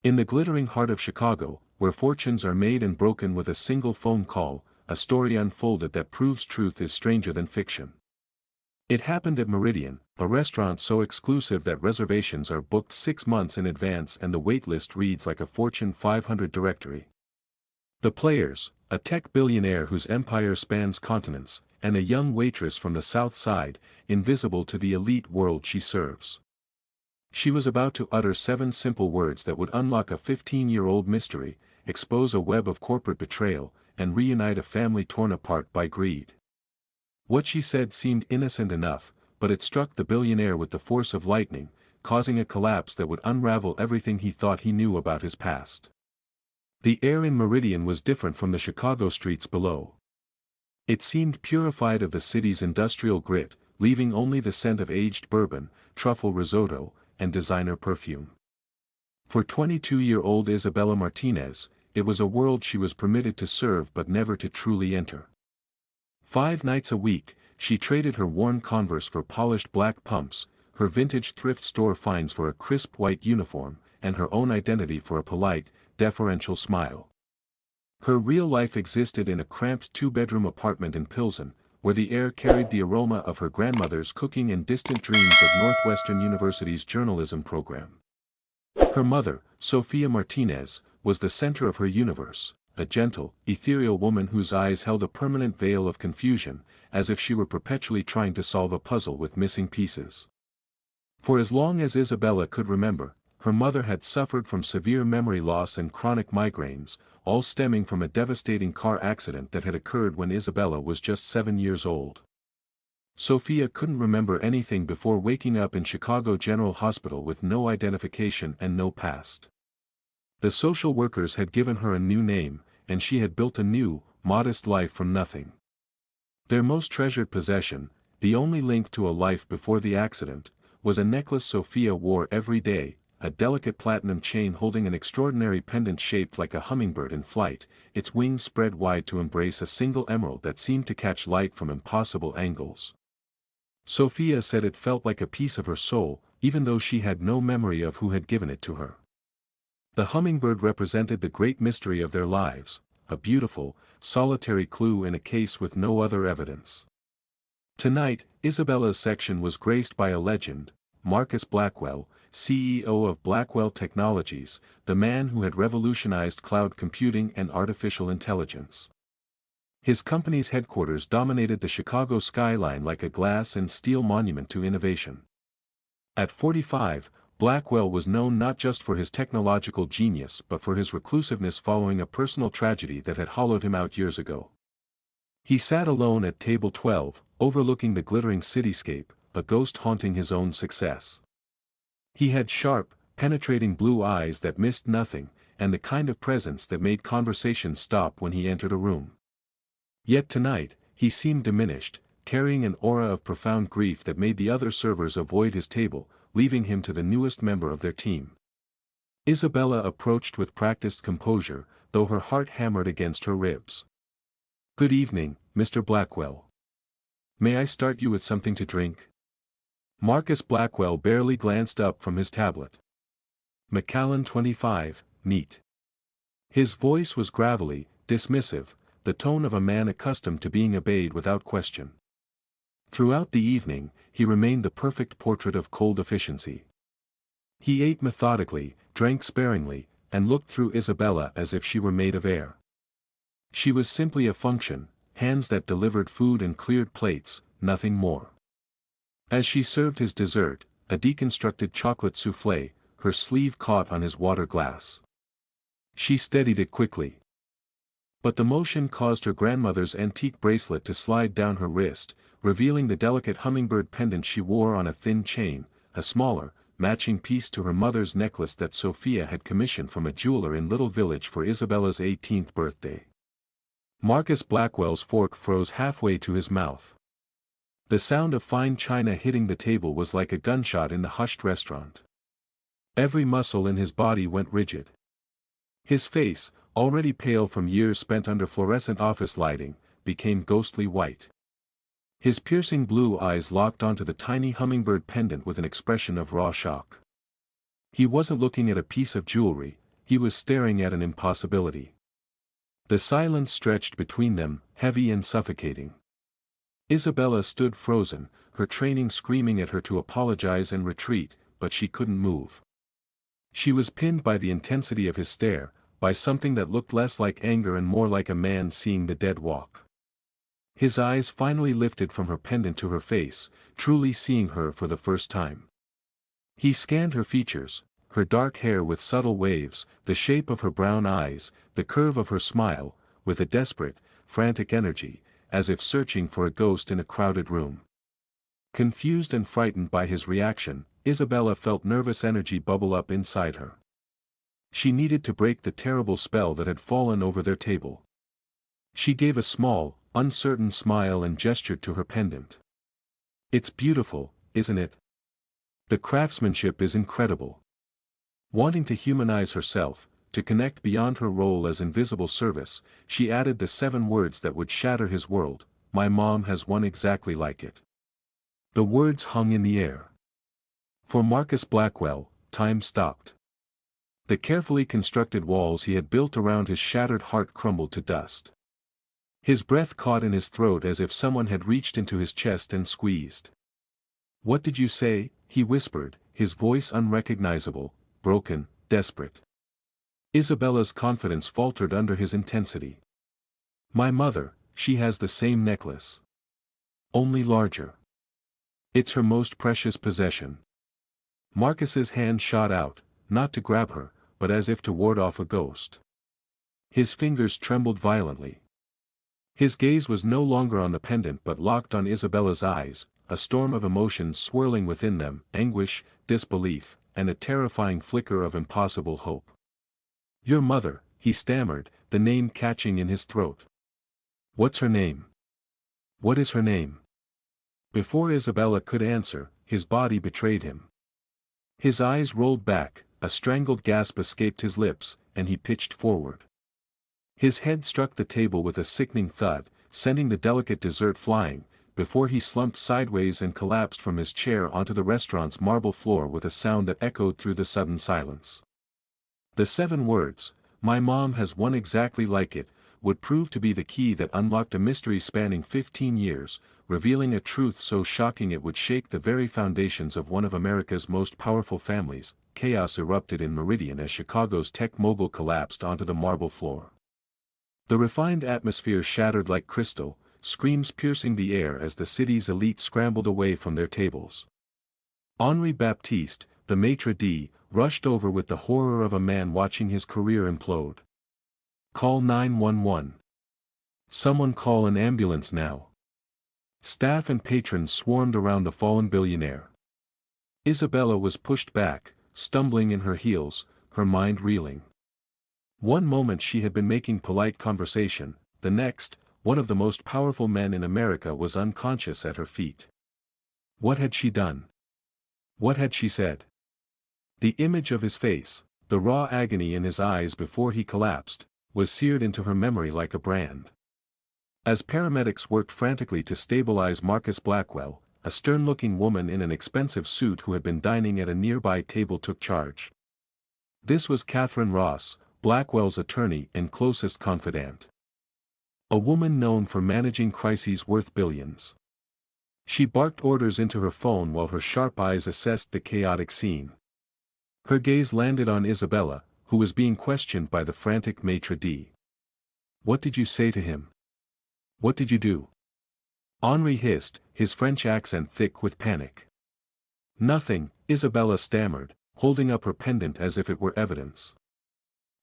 In the glittering heart of Chicago, where fortunes are made and broken with a single phone call, a story unfolded that proves truth is stranger than fiction. It happened at Meridian, a restaurant so exclusive that reservations are booked 6 months in advance and the wait list reads like a Fortune 500 directory. The players, a tech billionaire whose empire spans continents, and a young waitress from the South Side, invisible to the elite world she serves. She was about to utter 7 simple words that would unlock a 15-year-old mystery, expose a web of corporate betrayal, and reunite a family torn apart by greed. What she said seemed innocent enough, but it struck the billionaire with the force of lightning, causing a collapse that would unravel everything he thought he knew about his past. The air in Meridian was different from the Chicago streets below. It seemed purified of the city's industrial grit, leaving only the scent of aged bourbon, truffle risotto, and designer perfume. For 22-year-old Isabella Martinez, it was a world she was permitted to serve but never to truly enter. 5 nights a week, she traded her worn Converse for polished black pumps, her vintage thrift store finds for a crisp white uniform, and her own identity for a polite, deferential smile. Her real life existed in a cramped 2-bedroom apartment in Pilsen, where the air carried the aroma of her grandmother's cooking and distant dreams of Northwestern University's journalism program. Her mother, Sophia Martinez, was the center of her universe, a gentle, ethereal woman whose eyes held a permanent veil of confusion, as if she were perpetually trying to solve a puzzle with missing pieces. For as long as Isabella could remember, her mother had suffered from severe memory loss and chronic migraines, all stemming from a devastating car accident that had occurred when Isabella was just 7 years old. Sophia couldn't remember anything before waking up in Chicago General Hospital with no identification and no past. The social workers had given her a new name, and she had built a new, modest life from nothing. Their most treasured possession, the only link to a life before the accident, was a necklace Sophia wore every day, a delicate platinum chain holding an extraordinary pendant shaped like a hummingbird in flight, its wings spread wide to embrace a single emerald that seemed to catch light from impossible angles. Sophia said it felt like a piece of her soul, even though she had no memory of who had given it to her. The hummingbird represented the great mystery of their lives, a beautiful, solitary clue in a case with no other evidence. Tonight, Isabella's section was graced by a legend, Marcus Blackwell, CEO of Blackwell Technologies, the man who had revolutionized cloud computing and artificial intelligence. His company's headquarters dominated the Chicago skyline like a glass and steel monument to innovation. At 45, Blackwell was known not just for his technological genius but for his reclusiveness following a personal tragedy that had hollowed him out years ago. He sat alone at table 12, overlooking the glittering cityscape, a ghost haunting his own success. He had sharp, penetrating blue eyes that missed nothing, and the kind of presence that made conversation stop when he entered a room. Yet tonight, he seemed diminished, carrying an aura of profound grief that made the other servers avoid his table, leaving him to the newest member of their team. Isabella approached with practiced composure, though her heart hammered against her ribs. "Good evening, Mr. Blackwell. May I start you with something to drink?" Marcus Blackwell barely glanced up from his tablet. "Macallan 25, neat." His voice was gravelly, dismissive, the tone of a man accustomed to being obeyed without question. Throughout the evening, he remained the perfect portrait of cold efficiency. He ate methodically, drank sparingly, and looked through Isabella as if she were made of air. She was simply a function, hands that delivered food and cleared plates, nothing more. As she served his dessert, a deconstructed chocolate soufflé, her sleeve caught on his water glass. She steadied it quickly. But the motion caused her grandmother's antique bracelet to slide down her wrist, revealing the delicate hummingbird pendant she wore on a thin chain, a smaller, matching piece to her mother's necklace that Sophia had commissioned from a jeweler in Little Village for Isabella's 18th birthday. Marcus Blackwell's fork froze halfway to his mouth. The sound of fine china hitting the table was like a gunshot in the hushed restaurant. Every muscle in his body went rigid. His face, already pale from years spent under fluorescent office lighting, became ghostly white. His piercing blue eyes locked onto the tiny hummingbird pendant with an expression of raw shock. He wasn't looking at a piece of jewelry, he was staring at an impossibility. The silence stretched between them, heavy and suffocating. Isabella stood frozen, her training screaming at her to apologize and retreat, but she couldn't move. She was pinned by the intensity of his stare, by something that looked less like anger and more like a man seeing the dead walk. His eyes finally lifted from her pendant to her face, truly seeing her for the first time. He scanned her features, her dark hair with subtle waves, the shape of her brown eyes, the curve of her smile, with a desperate, frantic energy, as if searching for a ghost in a crowded room. Confused and frightened by his reaction, Isabella felt nervous energy bubble up inside her. She needed to break the terrible spell that had fallen over their table. She gave a small, uncertain smile and gestured to her pendant. "It's beautiful, isn't it? The craftsmanship is incredible." Wanting to humanize herself, to connect beyond her role as invisible service, she added the 7 words that would shatter his world: "My mom has one exactly like it." The words hung in the air. For Marcus Blackwell, time stopped. The carefully constructed walls he had built around his shattered heart crumbled to dust. His breath caught in his throat as if someone had reached into his chest and squeezed. "What did you say?" he whispered, his voice unrecognizable, broken, desperate. Isabella's confidence faltered under his intensity. "My mother, she has the same necklace. Only larger. It's her most precious possession." Marcus's hand shot out, not to grab her, but as if to ward off a ghost. His fingers trembled violently. His gaze was no longer on the pendant but locked on Isabella's eyes, a storm of emotions swirling within them, anguish, disbelief, and a terrifying flicker of impossible hope. "Your mother," he stammered, the name catching in his throat. "What's her name? What is her name?" Before Isabella could answer, his body betrayed him. His eyes rolled back, a strangled gasp escaped his lips, and he pitched forward. His head struck the table with a sickening thud, sending the delicate dessert flying, before he slumped sideways and collapsed from his chair onto the restaurant's marble floor with a sound that echoed through the sudden silence. The 7 words, "My mom has one exactly like it," would prove to be the key that unlocked a mystery spanning 15 years, revealing a truth so shocking it would shake the very foundations of one of America's most powerful families. Chaos erupted in Meridian as Chicago's tech mogul collapsed onto the marble floor. The refined atmosphere shattered like crystal, screams piercing the air as the city's elite scrambled away from their tables. Henri Baptiste, the maitre d', rushed over with the horror of a man watching his career implode. "Call 911. Someone call an ambulance now." Staff and patrons swarmed around the fallen billionaire. Isabella was pushed back, stumbling in her heels, her mind reeling. One moment she had been making polite conversation, the next, one of the most powerful men in America was unconscious at her feet. What had she done? What had she said? The image of his face, the raw agony in his eyes before he collapsed, was seared into her memory like a brand. As paramedics worked frantically to stabilize Marcus Blackwell, a stern-looking woman in an expensive suit who had been dining at a nearby table took charge. This was Catherine Ross, Blackwell's attorney and closest confidant. A woman known for managing crises worth billions. She barked orders into her phone while her sharp eyes assessed the chaotic scene. Her gaze landed on Isabella, who was being questioned by the frantic maitre d'. "What did you say to him? What did you do?" Henri hissed, his French accent thick with panic. "Nothing," Isabella stammered, holding up her pendant as if it were evidence.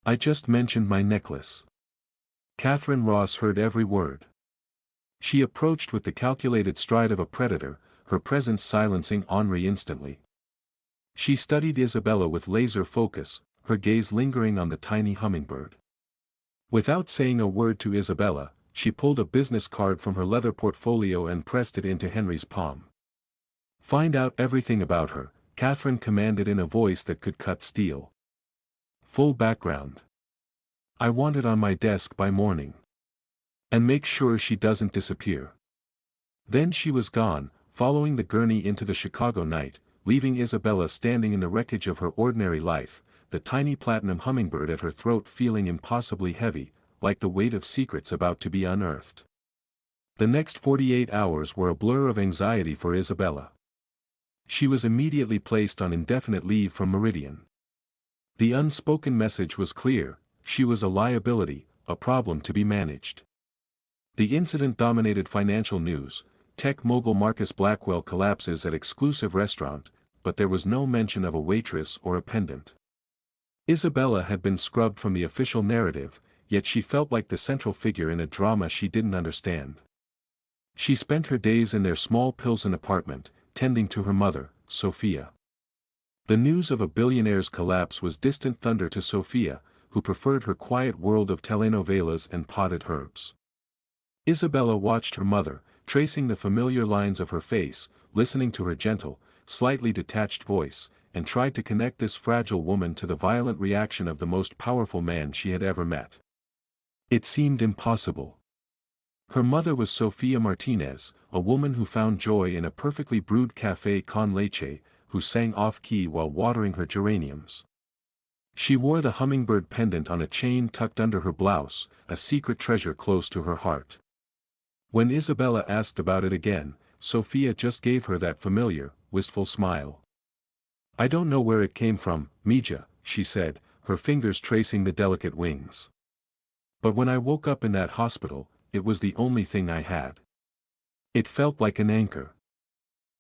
"I just mentioned my necklace." Catherine Ross heard every word. She approached with the calculated stride of a predator, her presence silencing Henri instantly. She studied Isabella with laser focus, her gaze lingering on the tiny hummingbird. Without saying a word to Isabella, she pulled a business card from her leather portfolio and pressed it into Henry's palm. "Find out everything about her," Catherine commanded in a voice that could cut steel. "Full background. I want it on my desk by morning. And make sure she doesn't disappear." Then she was gone, following the gurney into the Chicago night, leaving Isabella standing in the wreckage of her ordinary life, the tiny platinum hummingbird at her throat feeling impossibly heavy, like the weight of secrets about to be unearthed. The next 48 hours were a blur of anxiety for Isabella. She was immediately placed on indefinite leave from Meridian. The unspoken message was clear: she was a liability, a problem to be managed. The incident dominated financial news. Tech mogul Marcus Blackwell collapses at exclusive restaurant, but there was no mention of a waitress or a pendant. Isabella had been scrubbed from the official narrative, yet she felt like the central figure in a drama she didn't understand. She spent her days in their small Pilsen apartment, tending to her mother, Sophia. The news of a billionaire's collapse was distant thunder to Sophia, who preferred her quiet world of telenovelas and potted herbs. Isabella watched her mother, tracing the familiar lines of her face, listening to her gentle, slightly detached voice, and tried to connect this fragile woman to the violent reaction of the most powerful man she had ever met. It seemed impossible. Her mother was Sofia Martinez, a woman who found joy in a perfectly brewed café con leche, who sang off-key while watering her geraniums. She wore the hummingbird pendant on a chain tucked under her blouse, a secret treasure close to her heart. When Isabella asked about it again, Sophia just gave her that familiar, wistful smile. "I don't know where it came from, Mija," she said, her fingers tracing the delicate wings. "But when I woke up in that hospital, it was the only thing I had. It felt like an anchor.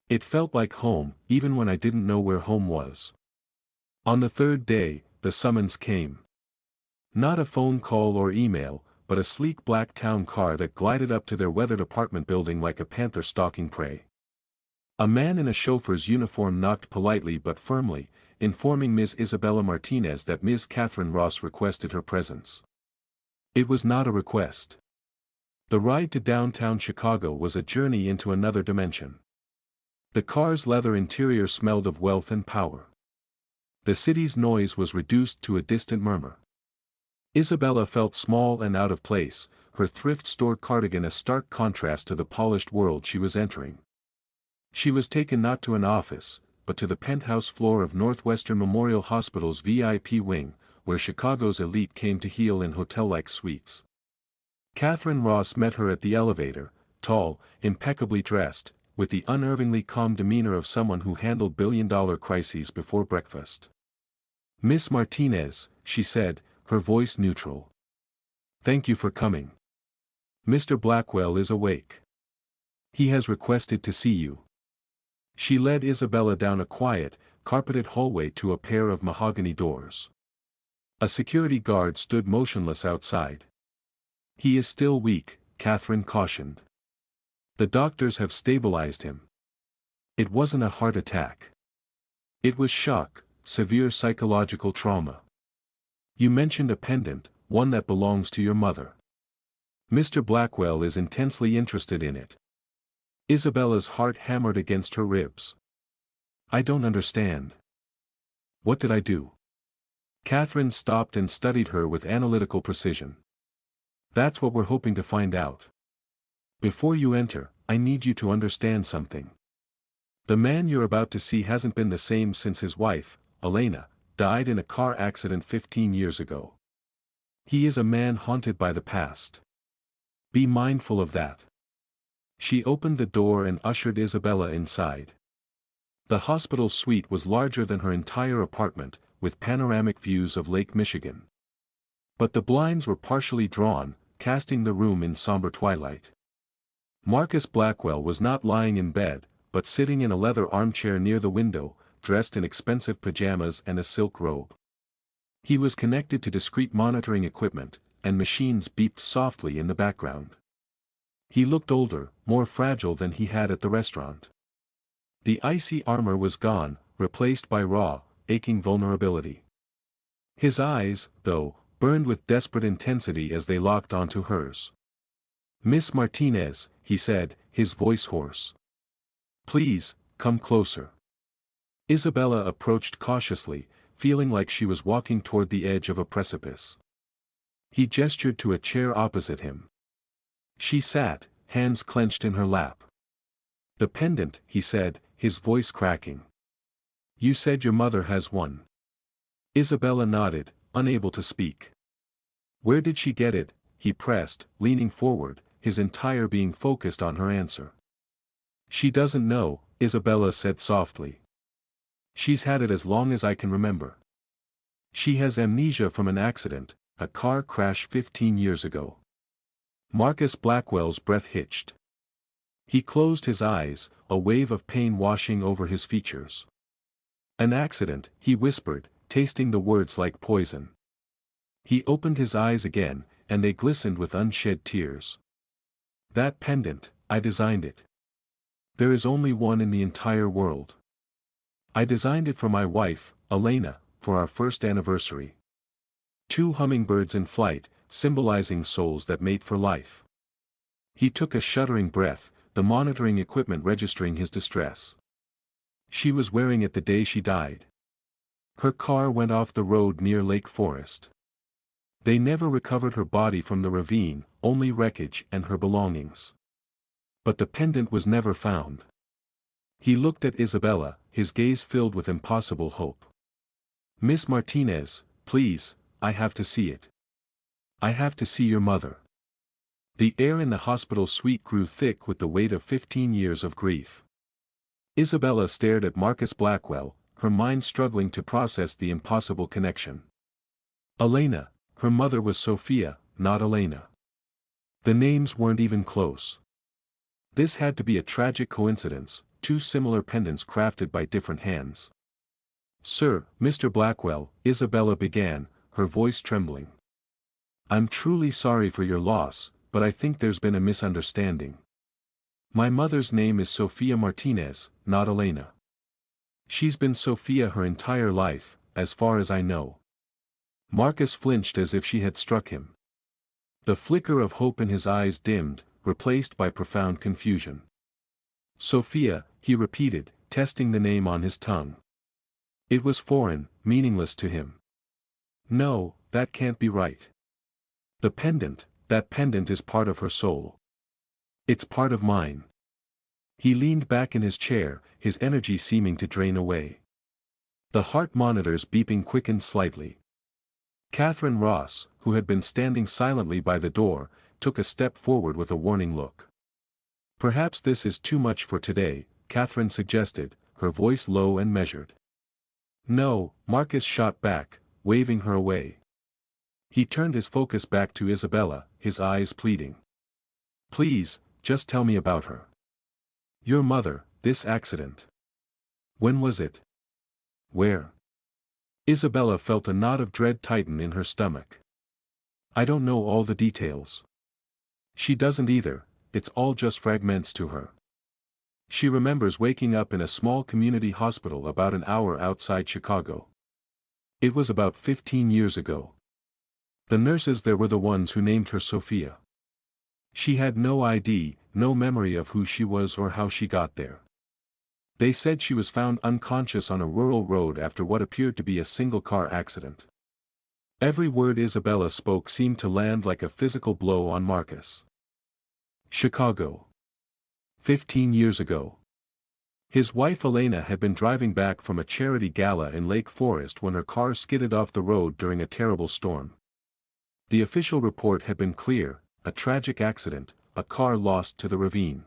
It felt like home, even when I didn't know where home was." On the third day, the summons came. Not a phone call or email, but a sleek black town car that glided up to their weathered apartment building like a panther stalking prey. A man in a chauffeur's uniform knocked politely but firmly, informing Ms. Isabella Martinez that Ms. Catherine Ross requested her presence. It was not a request. The ride to downtown Chicago was a journey into another dimension. The car's leather interior smelled of wealth and power. The city's noise was reduced to a distant murmur. Isabella felt small and out of place, her thrift store cardigan a stark contrast to the polished world she was entering. She was taken not to an office, but to the penthouse floor of Northwestern Memorial Hospital's VIP wing, where Chicago's elite came to heal in hotel-like suites. Catherine Ross met her at the elevator, tall, impeccably dressed, with the unnervingly calm demeanor of someone who handled billion-dollar crises before breakfast. "Miss Martinez," she said, her voice neutral. "Thank you for coming. Mr. Blackwell is awake. He has requested to see you." She led Isabella down a quiet, carpeted hallway to a pair of mahogany doors. A security guard stood motionless outside. "He is still weak," Catherine cautioned. "The doctors have stabilized him. It wasn't a heart attack. It was shock, severe psychological trauma. You mentioned a pendant, one that belongs to your mother. Mr. Blackwell is intensely interested in it." Isabella's heart hammered against her ribs. "I don't understand. What did I do?" Catherine stopped and studied her with analytical precision. "That's what we're hoping to find out. Before you enter, I need you to understand something. The man you're about to see hasn't been the same since his wife, Elena, died in a car accident 15 years ago. He is a man haunted by the past. Be mindful of that." She opened the door and ushered Isabella inside. The hospital suite was larger than her entire apartment, with panoramic views of Lake Michigan. But the blinds were partially drawn, casting the room in somber twilight. Marcus Blackwell was not lying in bed, but sitting in a leather armchair near the window, dressed in expensive pajamas and a silk robe. He was connected to discreet monitoring equipment, and machines beeped softly in the background. He looked older, more fragile than he had at the restaurant. The icy armor was gone, replaced by raw, aching vulnerability. His eyes, though, burned with desperate intensity as they locked onto hers. "Miss Martinez," he said, his voice hoarse. "Please, come closer." Isabella approached cautiously, feeling like she was walking toward the edge of a precipice. He gestured to a chair opposite him. She sat, hands clenched in her lap. "The pendant," he said, his voice cracking. "You said your mother has one. Isabella nodded, unable to speak. Where did she get it? He pressed, leaning forward, his entire being focused on her answer. She doesn't know, Isabella said softly. She's had it as long as I can remember. She has amnesia from an accident, a car crash 15 years ago. Marcus Blackwell's breath hitched. He closed his eyes, a wave of pain washing over his features. An accident, he whispered, tasting the words like poison. He opened his eyes again, and they glistened with unshed tears. That pendant, I designed it. There is only one in the entire world. I designed it for my wife, Elena, for our first anniversary. 2 hummingbirds in flight, symbolizing souls that mate for life. He took a shuddering breath, the monitoring equipment registering his distress. She was wearing it the day she died. Her car went off the road near Lake Forest. They never recovered her body from the ravine, only wreckage and her belongings. But the pendant was never found. He looked at Isabella, his gaze filled with impossible hope. Miss Martinez, please, I have to see it. I have to see your mother. The air in the hospital suite grew thick with the weight of 15 years of grief. Isabella stared at Marcus Blackwell, her mind struggling to process the impossible connection. Elena, her mother was Sophia, not Elena. The names weren't even close. This had to be a tragic coincidence, 2 similar pendants crafted by different hands. Sir, Mr. Blackwell, Isabella began, her voice trembling. I'm truly sorry for your loss, but I think there's been a misunderstanding. My mother's name is Sophia Martinez, not Elena. She's been Sophia her entire life, as far as I know. Marcus flinched as if she had struck him. The flicker of hope in his eyes dimmed, replaced by profound confusion. Sophia, he repeated, testing the name on his tongue. It was foreign, meaningless to him. No, that can't be right. The pendant, that pendant is part of her soul. It's part of mine. He leaned back in his chair, his energy seeming to drain away. The heart monitors beeping quickened slightly. Catherine Ross, who had been standing silently by the door, took a step forward with a warning look. Perhaps this is too much for today, Catherine suggested, her voice low and measured. No, Marcus shot back, waving her away. He turned his focus back to Isabella, his eyes pleading. Please, just tell me about her. Your mother, this accident. When was it? Where? Isabella felt a knot of dread tighten in her stomach. I don't know all the details. She doesn't either, it's all just fragments to her. She remembers waking up in a small community hospital about an hour outside Chicago. It was about 15 years ago. The nurses there were the ones who named her Sophia. She had no ID, no memory of who she was or how she got there. They said she was found unconscious on a rural road after what appeared to be a single-car accident. Every word Isabella spoke seemed to land like a physical blow on Marcus. Chicago. 15 years ago. His wife Elena had been driving back from a charity gala in Lake Forest when her car skidded off the road during a terrible storm. The official report had been clear, a tragic accident, a car lost to the ravine.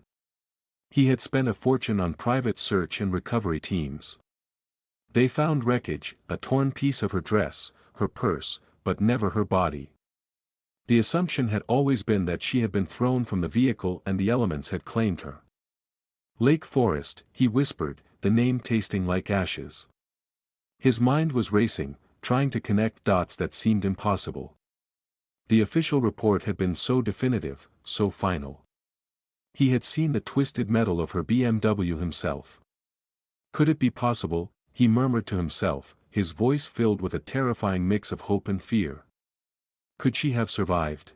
He had spent a fortune on private search and recovery teams. They found wreckage, a torn piece of her dress, her purse, but never her body. The assumption had always been that she had been thrown from the vehicle and the elements had claimed her. Lake Forest, he whispered, the name tasting like ashes. His mind was racing, trying to connect dots that seemed impossible. The official report had been so definitive, so final. He had seen the twisted metal of her BMW himself. Could it be possible, he murmured to himself, his voice filled with a terrifying mix of hope and fear. Could she have survived?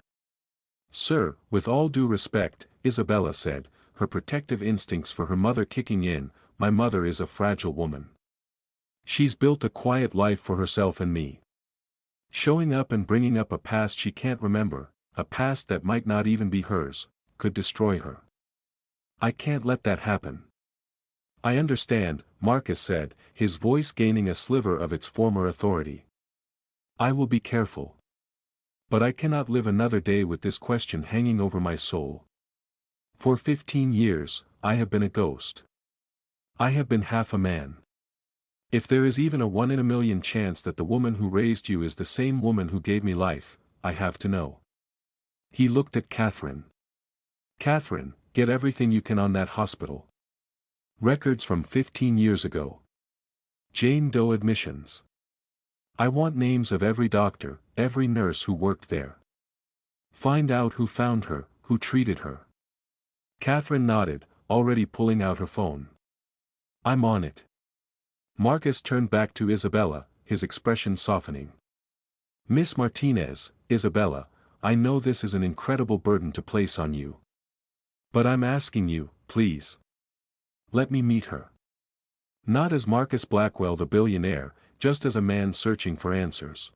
Sir, with all due respect, Isabella said, her protective instincts for her mother kicking in, my mother is a fragile woman. She's built a quiet life for herself and me. Showing up and bringing up a past she can't remember, a past that might not even be hers, could destroy her. I can't let that happen. I understand, Marcus said, his voice gaining a sliver of its former authority. I will be careful. But I cannot live another day with this question hanging over my soul. For 15 years, I have been a ghost. I have been half a man. If there is even a 1 in a million chance that the woman who raised you is the same woman who gave me life, I have to know. He looked at Catherine. Catherine, get everything you can on that hospital. Records from 15 years ago. Jane Doe admissions. I want names of every doctor, every nurse who worked there. Find out who found her, who treated her. Catherine nodded, already pulling out her phone. I'm on it. Marcus turned back to Isabella, his expression softening. Miss Martinez, Isabella, I know this is an incredible burden to place on you. But I'm asking you, please. Let me meet her. Not as Marcus Blackwell the billionaire, just as a man searching for answers.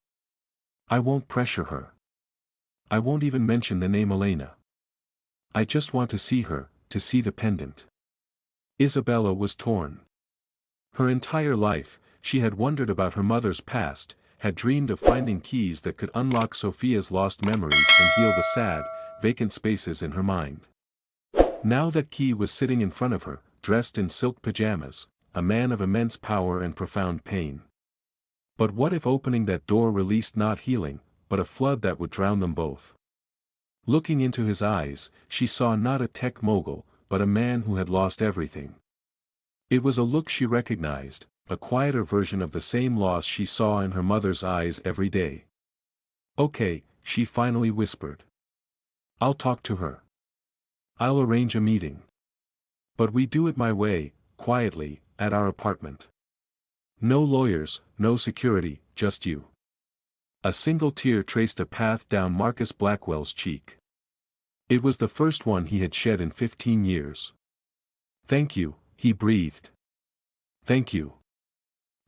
I won't pressure her. I won't even mention the name Elena. I just want to see her, to see the pendant. Isabella was torn. Her entire life, she had wondered about her mother's past, had dreamed of finding keys that could unlock Sophia's lost memories and heal the sad, vacant spaces in her mind. Now that key was sitting in front of her, dressed in silk pajamas, a man of immense power and profound pain. But what if opening that door released not healing, but a flood that would drown them both? Looking into his eyes, she saw not a tech mogul, but a man who had lost everything. It was a look she recognized, a quieter version of the same loss she saw in her mother's eyes every day. Okay, she finally whispered. I'll talk to her. I'll arrange a meeting. But we do it my way, quietly, at our apartment. No lawyers, no security, just you. A single tear traced a path down Marcus Blackwell's cheek. It was the first one he had shed in 15 years. Thank you, he breathed. Thank you.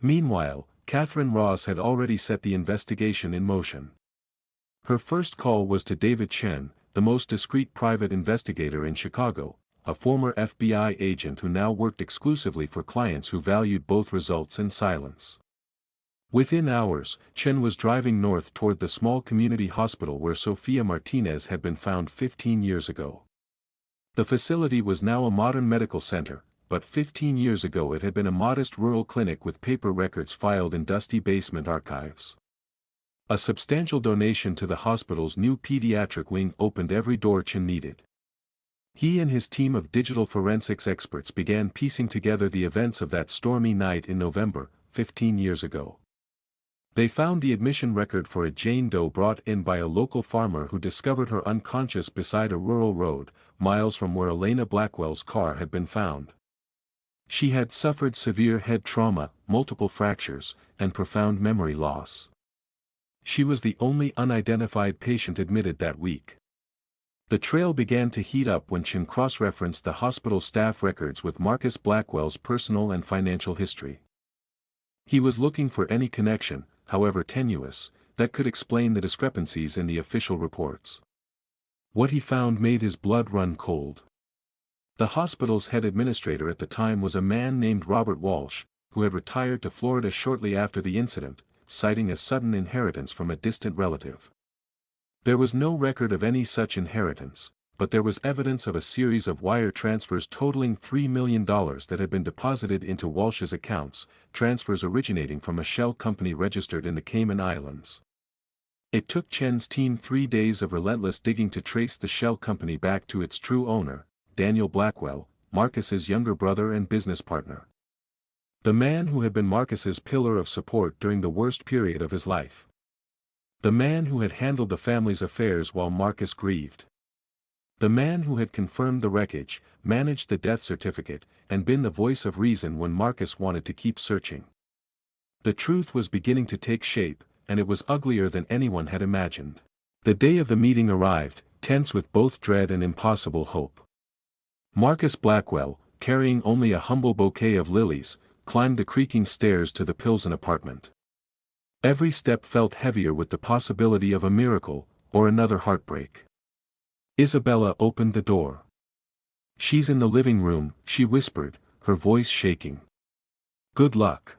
Meanwhile, Catherine Ross had already set the investigation in motion. Her first call was to David Chen, the most discreet private investigator in Chicago, a former FBI agent who now worked exclusively for clients who valued both results and silence. Within hours, Chen was driving north toward the small community hospital where Sophia Martinez had been found 15 years ago. The facility was now a modern medical center, but 15 years ago it had been a modest rural clinic with paper records filed in dusty basement archives. A substantial donation to the hospital's new pediatric wing opened every door Chen needed. He and his team of digital forensics experts began piecing together the events of that stormy night in November, 15 years ago. They found the admission record for a Jane Doe brought in by a local farmer who discovered her unconscious beside a rural road, miles from where Elena Blackwell's car had been found. She had suffered severe head trauma, multiple fractures, and profound memory loss. She was the only unidentified patient admitted that week. The trail began to heat up when Chen cross-referenced the hospital staff records with Marcus Blackwell's personal and financial history. He was looking for any connection, however tenuous, that could explain the discrepancies in the official reports. What he found made his blood run cold. The hospital's head administrator at the time was a man named Robert Walsh, who had retired to Florida shortly after the incident, citing a sudden inheritance from a distant relative. There was no record of any such inheritance, but there was evidence of a series of wire transfers totaling $3 million that had been deposited into Walsh's accounts, transfers originating from a shell company registered in the Cayman Islands. It took Chen's team 3 days of relentless digging to trace the shell company back to its true owner, Daniel Blackwell, Marcus's younger brother and business partner. The man who had been Marcus's pillar of support during the worst period of his life. The man who had handled the family's affairs while Marcus grieved. The man who had confirmed the wreckage, managed the death certificate, and been the voice of reason when Marcus wanted to keep searching. The truth was beginning to take shape, and it was uglier than anyone had imagined. The day of the meeting arrived, tense with both dread and impossible hope. Marcus Blackwell, carrying only a humble bouquet of lilies, climbed the creaking stairs to the Pilsen apartment. Every step felt heavier with the possibility of a miracle, or another heartbreak. Isabella opened the door. "She's in the living room," she whispered, her voice shaking. "Good luck."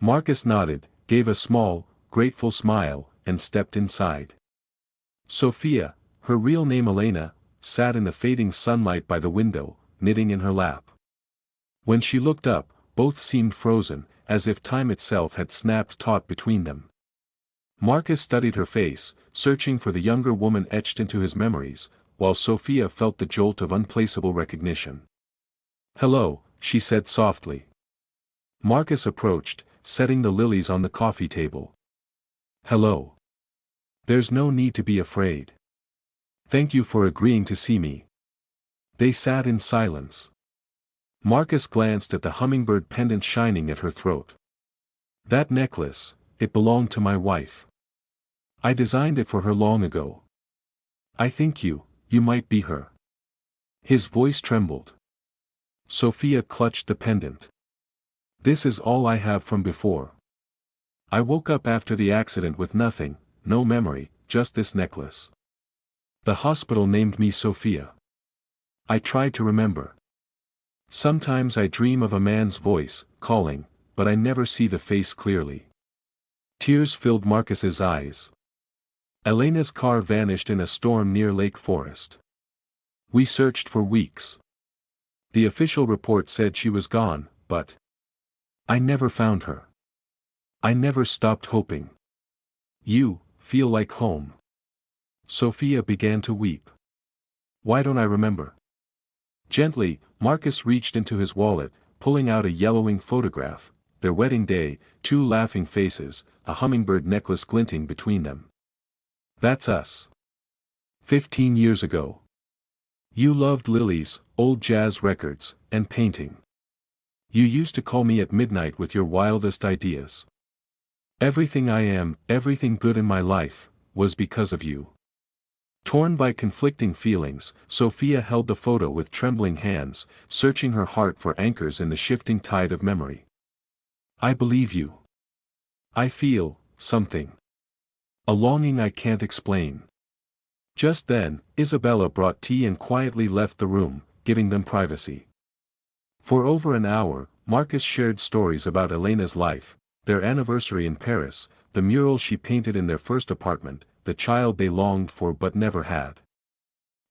Marcus nodded, gave a small, grateful smile, and stepped inside. Sophia, her real name Elena, sat in the fading sunlight by the window, knitting in her lap. When she looked up, both seemed frozen, as if time itself had snapped taut between them. Marcus studied her face, searching for the younger woman etched into his memories, while Sophia felt the jolt of unplaceable recognition. "Hello," she said softly. Marcus approached, setting the lilies on the coffee table. "Hello. There's no need to be afraid. Thank you for agreeing to see me." They sat in silence. Marcus glanced at the hummingbird pendant shining at her throat. "That necklace, it belonged to my wife. I designed it for her long ago. I think you might be her." His voice trembled. Sophia clutched the pendant. "This is all I have from before. I woke up after the accident with nothing, no memory, just this necklace. The hospital named me Sophia. I tried to remember. Sometimes I dream of a man's voice, calling, but I never see the face clearly." Tears filled Marcus's eyes. Elena's car vanished in a storm near Lake Forest. "We searched for weeks. The official report said she was gone, but I never found her. I never stopped hoping. You feel like home." Sophia began to weep. "Why don't I remember?" Gently, Marcus reached into his wallet, pulling out a yellowing photograph, their wedding day, 2 laughing faces, a hummingbird necklace glinting between them. "That's us. 15 years ago. You loved lilies, old jazz records, and painting. You used to call me at midnight with your wildest ideas. Everything I am, everything good in my life, was because of you." Torn by conflicting feelings, Sophia held the photo with trembling hands, searching her heart for anchors in the shifting tide of memory. "I believe you. I feel something. A longing I can't explain." Just then, Isabella brought tea and quietly left the room, giving them privacy. For over an hour, Marcus shared stories about Elena's life, their anniversary in Paris, the mural she painted in their first apartment, the child they longed for but never had.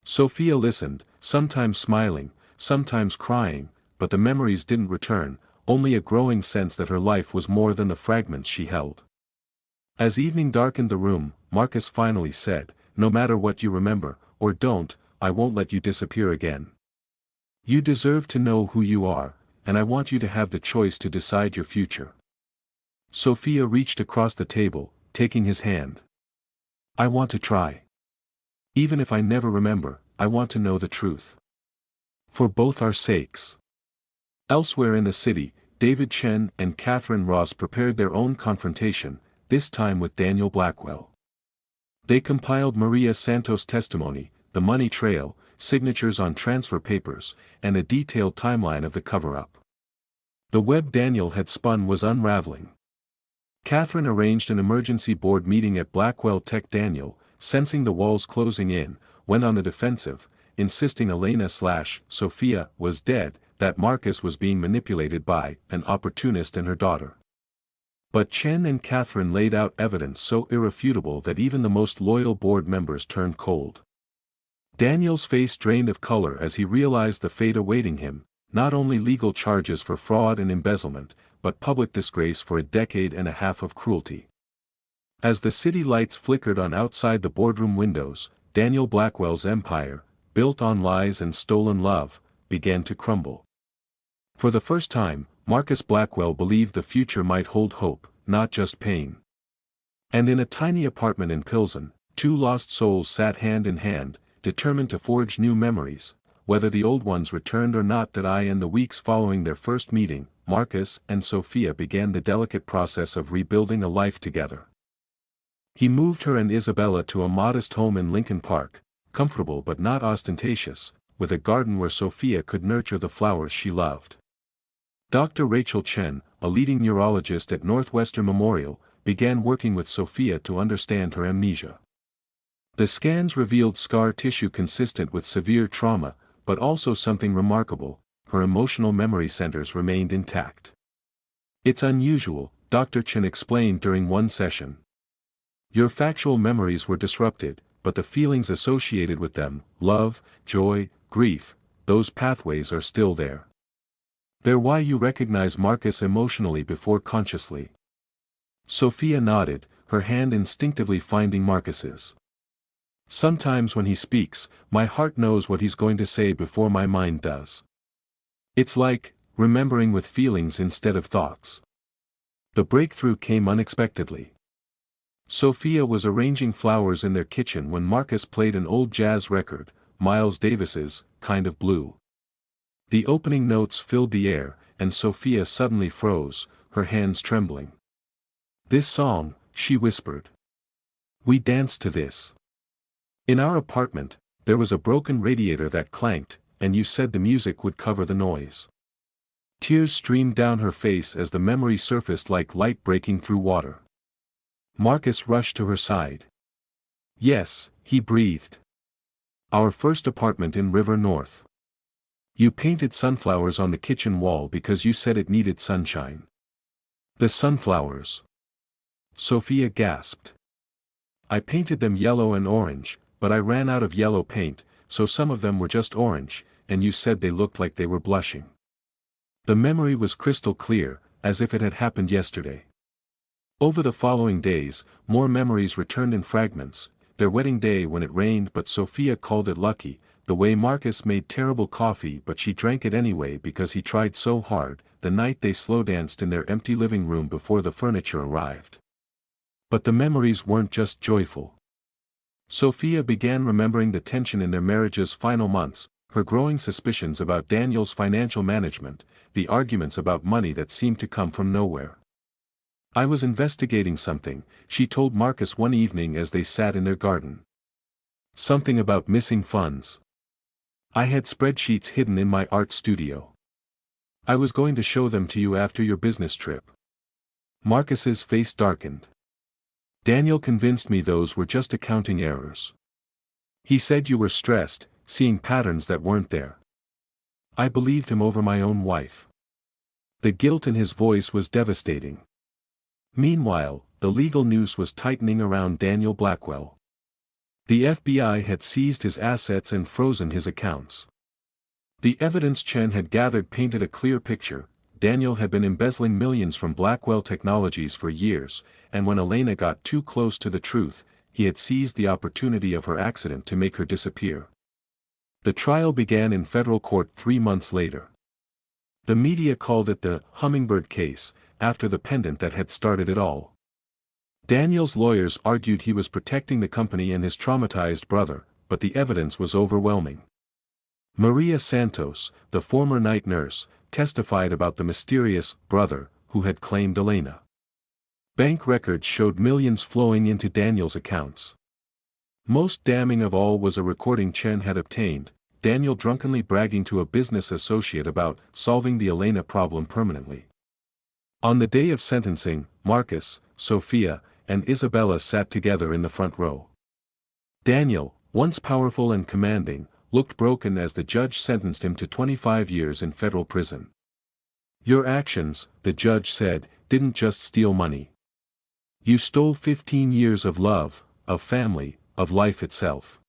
Sophia listened, sometimes smiling, sometimes crying, but the memories didn't return, only a growing sense that her life was more than the fragments she held. As evening darkened the room, Marcus finally said, "No matter what you remember, or don't, I won't let you disappear again. You deserve to know who you are, and I want you to have the choice to decide your future." Sophia reached across the table, taking his hand. "I want to try. Even if I never remember, I want to know the truth. For both our sakes." Elsewhere in the city, David Chen and Catherine Ross prepared their own confrontation, this time with Daniel Blackwell. They compiled Maria Santos' testimony, the money trail, signatures on transfer papers, and a detailed timeline of the cover-up. The web Daniel had spun was unraveling. Catherine arranged an emergency board meeting at Blackwell Tech. Daniel, sensing the walls closing in, went on the defensive, insisting Elena/Sophia was dead, that Marcus was being manipulated by an opportunist and her daughter. But Chen and Catherine laid out evidence so irrefutable that even the most loyal board members turned cold. Daniel's face drained of color as he realized the fate awaiting him, not only legal charges for fraud and embezzlement, but public disgrace for a decade and a half of cruelty. As the city lights flickered on outside the boardroom windows, Daniel Blackwell's empire, built on lies and stolen love, began to crumble. For the first time, Marcus Blackwell believed the future might hold hope, not just pain. And in a tiny apartment in Pilsen, 2 lost souls sat hand in hand, determined to forge new memories, whether the old ones returned or not. That in the weeks following their first meeting, Marcus and Sophia began the delicate process of rebuilding a life together. He moved her and Isabella to a modest home in Lincoln Park, comfortable but not ostentatious, with a garden where Sophia could nurture the flowers she loved. Dr. Rachel Chen, a leading neurologist at Northwestern Memorial, began working with Sophia to understand her amnesia. The scans revealed scar tissue consistent with severe trauma, but also something remarkable: her emotional memory centers remained intact. "It's unusual," Dr. Chen explained during one session. Your factual memories were disrupted, but the feelings associated with them, love, joy, grief, those pathways are still there. They're why you recognize Marcus emotionally before consciously. Sophia nodded, her hand instinctively finding Marcus's. Sometimes when he speaks, my heart knows what he's going to say before my mind does. It's like, remembering with feelings instead of thoughts. The breakthrough came unexpectedly. Sophia was arranging flowers in their kitchen when Marcus played an old jazz record, Miles Davis's, Kind of Blue. The opening notes filled the air, and Sophia suddenly froze, her hands trembling. "This song," she whispered. "We danced to this. In our apartment, there was a broken radiator that clanked, and you said the music would cover the noise." Tears streamed down her face as the memory surfaced like light breaking through water. Marcus rushed to her side. "Yes," he breathed. "Our first apartment in River North. You painted sunflowers on the kitchen wall because you said it needed sunshine." "The sunflowers?" Sophia gasped. "I painted them yellow and orange, but I ran out of yellow paint, so some of them were just orange, and you said they looked like they were blushing." The memory was crystal clear, as if it had happened yesterday. Over the following days, more memories returned in fragments: their wedding day when it rained but Sophia called it lucky, the way Marcus made terrible coffee but she drank it anyway because he tried so hard, the night they slow danced in their empty living room before the furniture arrived. But the memories weren't just joyful. Sophia began remembering the tension in their marriage's final months, her growing suspicions about Daniel's financial management, the arguments about money that seemed to come from nowhere. "I was investigating something," she told Marcus one evening as they sat in their garden. "Something about missing funds. I had spreadsheets hidden in my art studio. I was going to show them to you after your business trip." Marcus's face darkened. "Daniel convinced me those were just accounting errors. He said you were stressed, seeing patterns that weren't there." I believed him over my own wife. The guilt in his voice was devastating. Meanwhile, the legal noose was tightening around Daniel Blackwell. The FBI had seized his assets and frozen his accounts. The evidence Chen had gathered painted a clear picture: Daniel had been embezzling millions from Blackwell Technologies for years, and when Elena got too close to the truth, he had seized the opportunity of her accident to make her disappear. The trial began in federal court 3 months later. The media called it the Hummingbird case, after the pendant that had started it all. Daniel's lawyers argued he was protecting the company and his traumatized brother, but the evidence was overwhelming. Maria Santos, the former night nurse, testified about the mysterious brother who had claimed Elena. Bank records showed millions flowing into Daniel's accounts. Most damning of all was a recording Chen had obtained, Daniel drunkenly bragging to a business associate about solving the Elena problem permanently. On the day of sentencing, Marcus, Sophia, and Isabella sat together in the front row. Daniel, once powerful and commanding, looked broken as the judge sentenced him to 25 years in federal prison. "Your actions," the judge said, "didn't just steal money. You stole 15 years of love, of family, of life itself.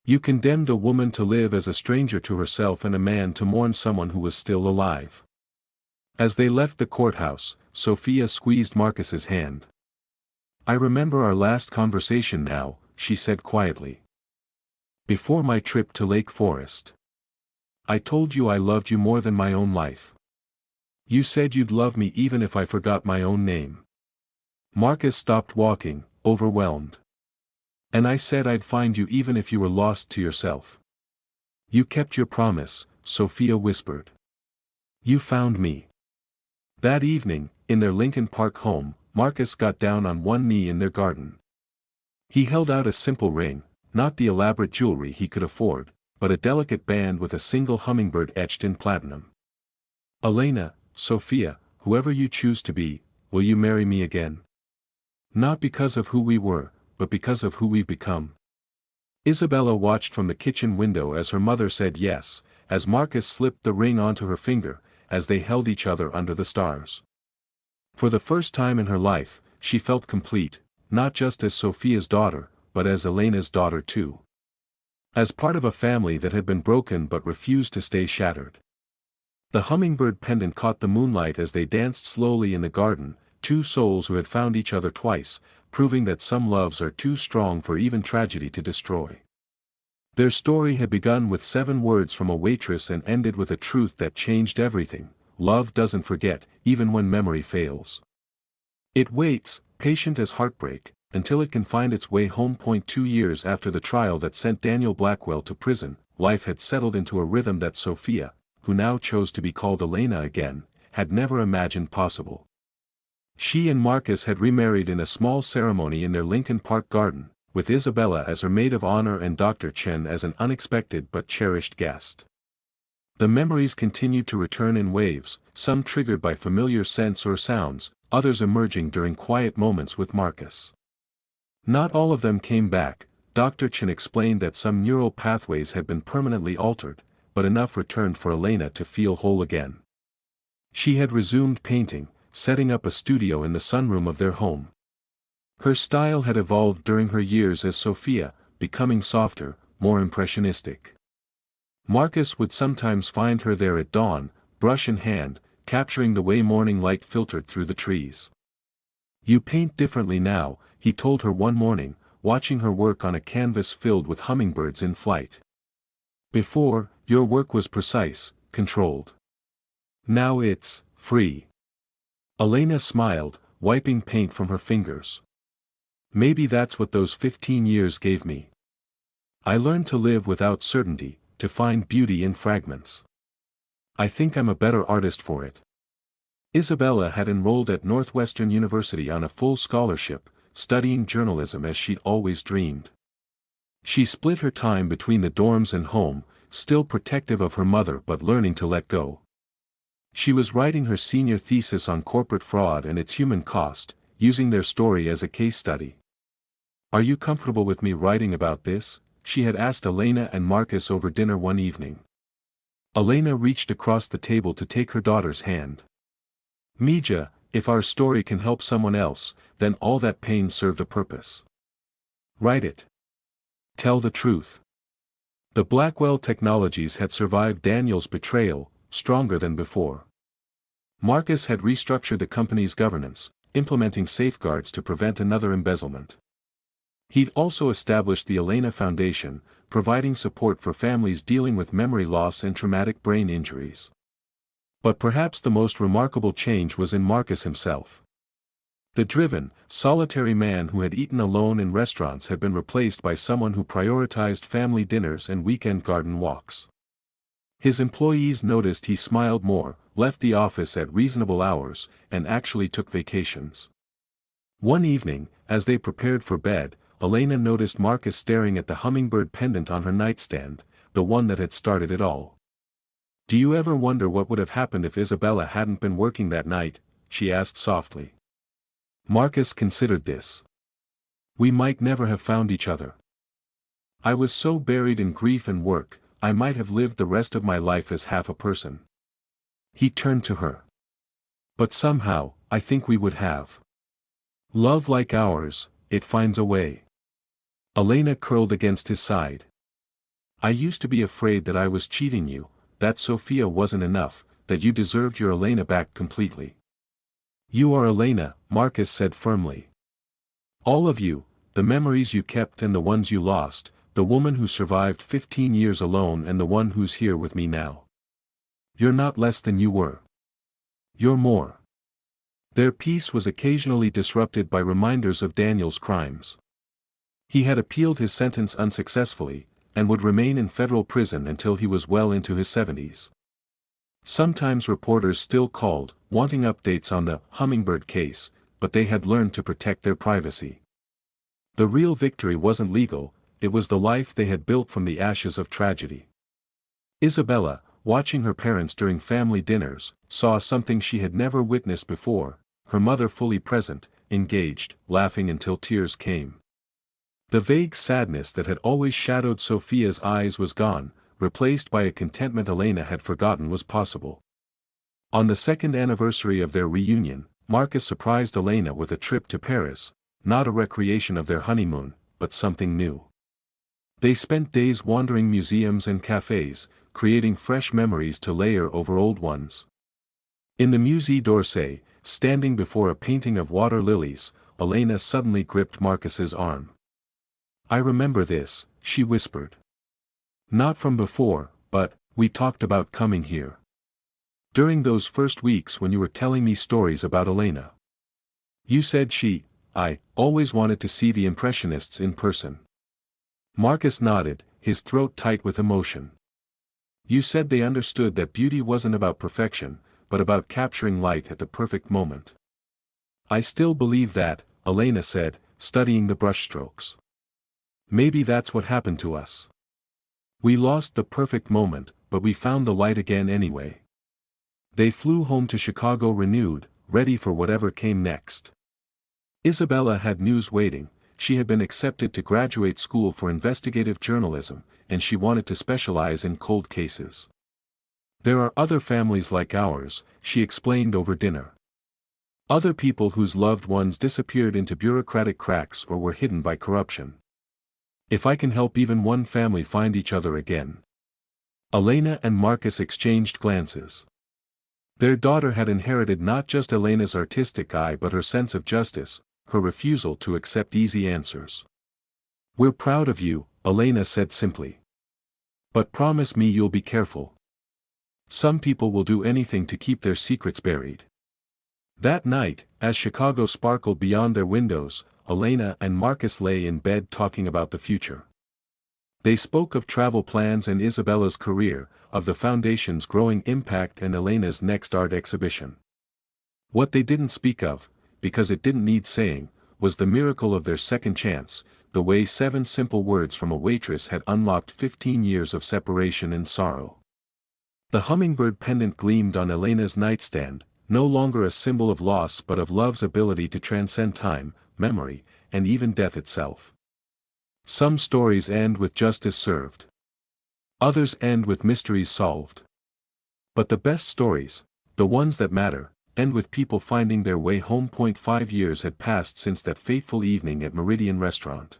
You condemned a woman to live as a stranger to herself and a man to mourn someone who was still alive." As they left the courthouse, Sophia squeezed Marcus's hand. "I remember our last conversation now," she said quietly. "Before my trip to Lake Forest. I told you I loved you more than my own life. You said you'd love me even if I forgot my own name." Marcus stopped walking, overwhelmed. "And I said I'd find you even if you were lost to yourself." "You kept your promise," Sophia whispered. "You found me." That evening, in their Lincoln Park home, Marcus got down on one knee in their garden. He held out a simple ring, not the elaborate jewelry he could afford, but a delicate band with a single hummingbird etched in platinum. "Elena, Sophia, whoever you choose to be, will you marry me again? Not because of who we were, but because of who we've become." Isabella watched from the kitchen window as her mother said yes, as Marcus slipped the ring onto her finger, as they held each other under the stars. For the first time in her life, she felt complete, not just as Sophia's daughter, but as Elena's daughter too. As part of a family that had been broken but refused to stay shattered. The hummingbird pendant caught the moonlight as they danced slowly in the garden, two souls who had found each other twice, proving that some loves are too strong for even tragedy to destroy. Their story had begun with 7 words from a waitress and ended with a truth that changed everything: love doesn't forget, even when memory fails. It waits, patient as heartbreak, until it can find its way home. 2 years after the trial that sent Daniel Blackwell to prison, life had settled into a rhythm that Sophia, who now chose to be called Elena again, had never imagined possible. She and Marcus had remarried in a small ceremony in their Lincoln Park garden, with Isabella as her maid of honor and Dr. Chen as an unexpected but cherished guest. The memories continued to return in waves, some triggered by familiar scents or sounds, others emerging during quiet moments with Marcus. Not all of them came back. Dr. Chen explained that some neural pathways had been permanently altered, but enough returned for Elena to feel whole again. She had resumed painting, setting up a studio in the sunroom of their home. Her style had evolved during her years as Sophia, becoming softer, more impressionistic. Marcus would sometimes find her there at dawn, brush in hand, capturing the way morning light filtered through the trees. "You paint differently now," he told her one morning, watching her work on a canvas filled with hummingbirds in flight. "Before, your work was precise, controlled. Now it's free." Elena smiled, wiping paint from her fingers. "Maybe that's what those 15 years gave me. I learned to live without certainty, to find beauty in fragments. I think I'm a better artist for it." Isabella had enrolled at Northwestern University on a full scholarship, studying journalism as she'd always dreamed. She split her time between the dorms and home, still protective of her mother but learning to let go. She was writing her senior thesis on corporate fraud and its human cost, using their story as a case study. "Are you comfortable with me writing about this?" she had asked Elena and Marcus over dinner one evening. Elena reached across the table to take her daughter's hand. "Mija, if our story can help someone else, then all that pain served a purpose. Write it. Tell the truth." The Blackwell Technologies had survived Daniel's betrayal, stronger than before. Marcus had restructured the company's governance, implementing safeguards to prevent another embezzlement. He'd also established the Elena Foundation, providing support for families dealing with memory loss and traumatic brain injuries. But perhaps the most remarkable change was in Marcus himself. The driven, solitary man who had eaten alone in restaurants had been replaced by someone who prioritized family dinners and weekend garden walks. His employees noticed he smiled more, left the office at reasonable hours, and actually took vacations. One evening, as they prepared for bed, Elena noticed Marcus staring at the hummingbird pendant on her nightstand, the one that had started it all. "Do you ever wonder what would have happened if Isabella hadn't been working that night?" she asked softly. Marcus considered this. "We might never have found each other. I was so buried in grief and work, I might have lived the rest of my life as half a person." He turned to her. "But somehow, I think we would have. Love like ours, it finds a way." Elena curled against his side. "I used to be afraid that I was cheating you, that Sophia wasn't enough, that you deserved your Elena back completely." "You are Elena," Marcus said firmly. "All of you, the memories you kept and the ones you lost, the woman who survived 15 years alone and the one who's here with me now. You're not less than you were. You're more." Their peace was occasionally disrupted by reminders of Daniel's crimes. He had appealed his sentence unsuccessfully, and would remain in federal prison until he was well into his 70s. Sometimes reporters still called, wanting updates on the Hummingbird case, but they had learned to protect their privacy. The real victory wasn't legal, it was the life they had built from the ashes of tragedy. Isabella, watching her parents during family dinners, saw something she had never witnessed before: her mother fully present, engaged, laughing until tears came. The vague sadness that had always shadowed Sophia's eyes was gone, replaced by a contentment Elena had forgotten was possible. On the second anniversary of their reunion, Marcus surprised Elena with a trip to Paris, not a recreation of their honeymoon, but something new. They spent days wandering museums and cafes, creating fresh memories to layer over old ones. In the Musée d'Orsay, standing before a painting of water lilies, Elena suddenly gripped Marcus's arm. "I remember this," she whispered. "Not from before, but, we talked about coming here. During those first weeks when you were telling me stories about Elena. You said I always wanted to see the Impressionists in person." Marcus nodded, his throat tight with emotion. "You said they understood that beauty wasn't about perfection, but about capturing light at the perfect moment." "I still believe that," Elena said, studying the brushstrokes. "Maybe that's what happened to us. We lost the perfect moment, but we found the light again anyway." They flew home to Chicago renewed, ready for whatever came next. Isabella had news waiting. She had been accepted to graduate school for investigative journalism, and she wanted to specialize in cold cases. "There are other families like ours," she explained over dinner. "Other people whose loved ones disappeared into bureaucratic cracks or were hidden by corruption. If I can help even one family find each other again." Elena and Marcus exchanged glances. Their daughter had inherited not just Elena's artistic eye but her sense of justice, her refusal to accept easy answers. "We're proud of you," Elena said simply. "But promise me you'll be careful. Some people will do anything to keep their secrets buried." That night, as Chicago sparkled beyond their windows, Elena and Marcus lay in bed talking about the future. They spoke of travel plans and Isabella's career, of the foundation's growing impact and Elena's next art exhibition. What they didn't speak of, because it didn't need saying, was the miracle of their second chance, the way 7 simple words from a waitress had unlocked 15 years of separation and sorrow. The hummingbird pendant gleamed on Elena's nightstand, no longer a symbol of loss but of love's ability to transcend time, memory, and even death itself. Some stories end with justice served. Others end with mysteries solved. But the best stories, the ones that matter, end with people finding their way home. 5 years had passed since that fateful evening at Meridian Restaurant.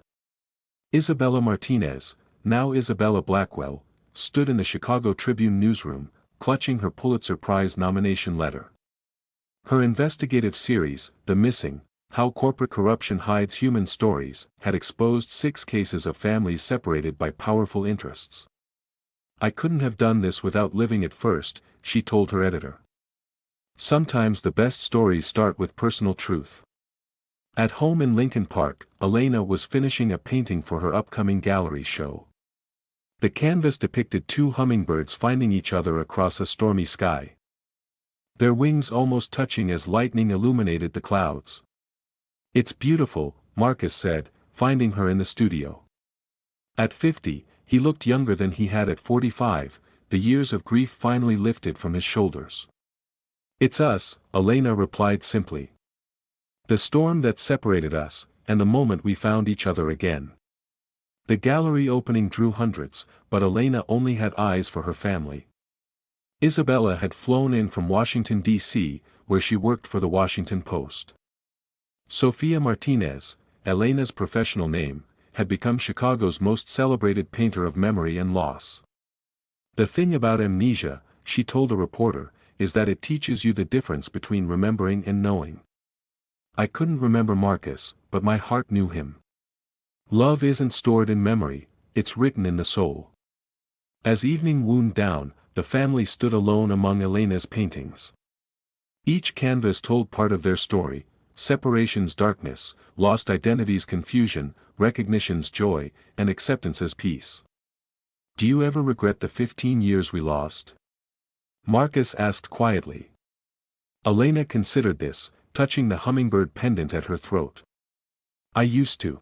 Isabella Martinez, now Isabella Blackwell, stood in the Chicago Tribune newsroom, clutching her Pulitzer Prize nomination letter. Her investigative series, The Missing: How Corporate Corruption Hides Human Stories, had exposed 6 cases of families separated by powerful interests. "I couldn't have done this without living it first," she told her editor. Sometimes the best stories start with personal truth. At home in Lincoln Park, Elena was finishing a painting for her upcoming gallery show. The canvas depicted 2 hummingbirds finding each other across a stormy sky. Their wings almost touching as lightning illuminated the clouds. "It's beautiful," Marcus said, finding her in the studio. At 50, he looked younger than he had at 45, the years of grief finally lifted from his shoulders. "It's us," Elena replied simply. "The storm that separated us, and the moment we found each other again." The gallery opening drew hundreds, but Elena only had eyes for her family. Isabella had flown in from Washington, D.C., where she worked for the Washington Post. Sofia Martinez, Elena's professional name, had become Chicago's most celebrated painter of memory and loss. "The thing about amnesia," she told a reporter, "is that it teaches you the difference between remembering and knowing. I couldn't remember Marcus, but my heart knew him. Love isn't stored in memory, it's written in the soul." As evening wound down, the family stood alone among Elena's paintings. Each canvas told part of their story: separation's darkness, lost identity's confusion, recognition's joy, and acceptance's peace. "Do you ever regret the 15 years we lost?" Marcus asked quietly. Elena considered this, touching the hummingbird pendant at her throat. "I used to.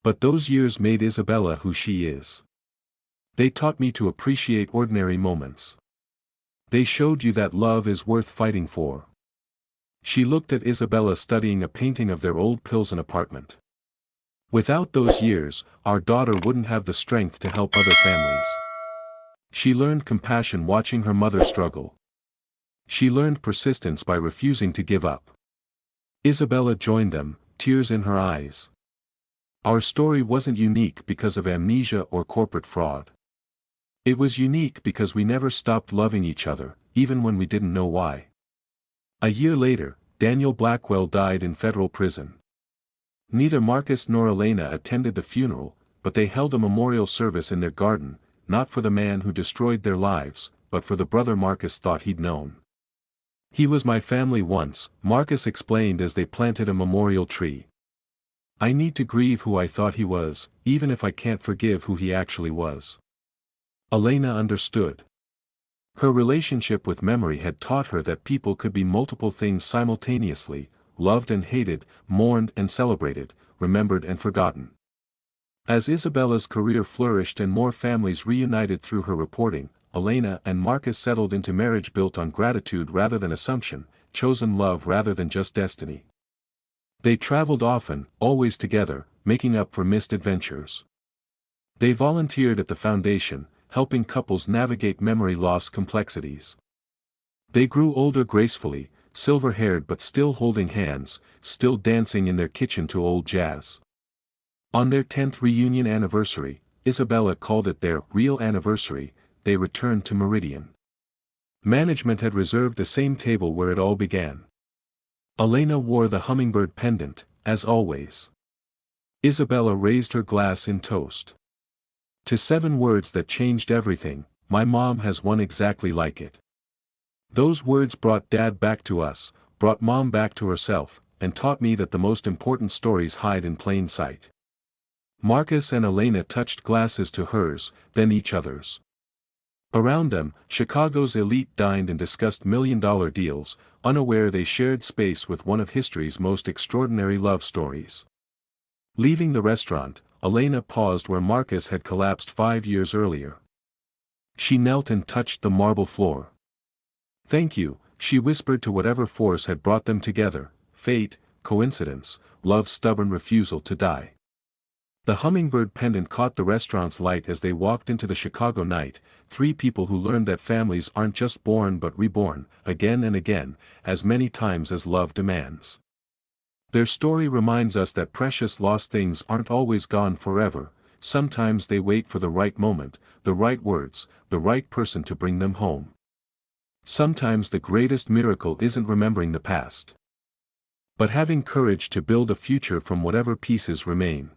But those years made Isabella who she is. They taught me to appreciate ordinary moments. They showed you that love is worth fighting for." She looked at Isabella studying a painting of their old Pilsen apartment. "Without those years, our daughter wouldn't have the strength to help other families. She learned compassion watching her mother struggle. She learned persistence by refusing to give up." Isabella joined them, tears in her eyes. Our story wasn't unique because of amnesia or corporate fraud. It was unique because we never stopped loving each other, even when we didn't know why. A year later, Daniel Blackwell died in federal prison. Neither Marcus nor Elena attended the funeral, but they held a memorial service in their garden, not for the man who destroyed their lives, but for the brother Marcus thought he'd known. "He was my family once," Marcus explained as they planted a memorial tree. "I need to grieve who I thought he was, even if I can't forgive who he actually was." Elena understood. Her relationship with memory had taught her that people could be multiple things simultaneously: loved and hated, mourned and celebrated, remembered and forgotten. As Isabella's career flourished and more families reunited through her reporting, Elena and Marcus settled into marriage built on gratitude rather than assumption, chosen love rather than just destiny. They traveled often, always together, making up for missed adventures. They volunteered at the foundation, helping couples navigate memory loss complexities. They grew older gracefully, silver-haired but still holding hands, still dancing in their kitchen to old jazz. On their 10th reunion anniversary, Isabella called it their real anniversary, they returned to Meridian. Management had reserved the same table where it all began. Elena wore the Hummingbird Pendant, as always. Isabella raised her glass in toast. To 7 words that changed everything, my mom has one exactly like it. Those words brought Dad back to us, brought Mom back to herself, and taught me that the most important stories hide in plain sight. Marcus and Elena touched glasses to hers, then each other's. Around them, Chicago's elite dined and discussed million-dollar deals, unaware they shared space with one of history's most extraordinary love stories. Leaving the restaurant, Elena paused where Marcus had collapsed 5 years earlier. She knelt and touched the marble floor. "Thank you," she whispered to whatever force had brought them together: fate, coincidence, love's stubborn refusal to die. The Hummingbird Pendant caught the restaurant's light as they walked into the Chicago night, 3 people who learned that families aren't just born but reborn, again and again, as many times as love demands. Their story reminds us that precious lost things aren't always gone forever, sometimes they wait for the right moment, the right words, the right person to bring them home. Sometimes the greatest miracle isn't remembering the past, but having courage to build a future from whatever pieces remain.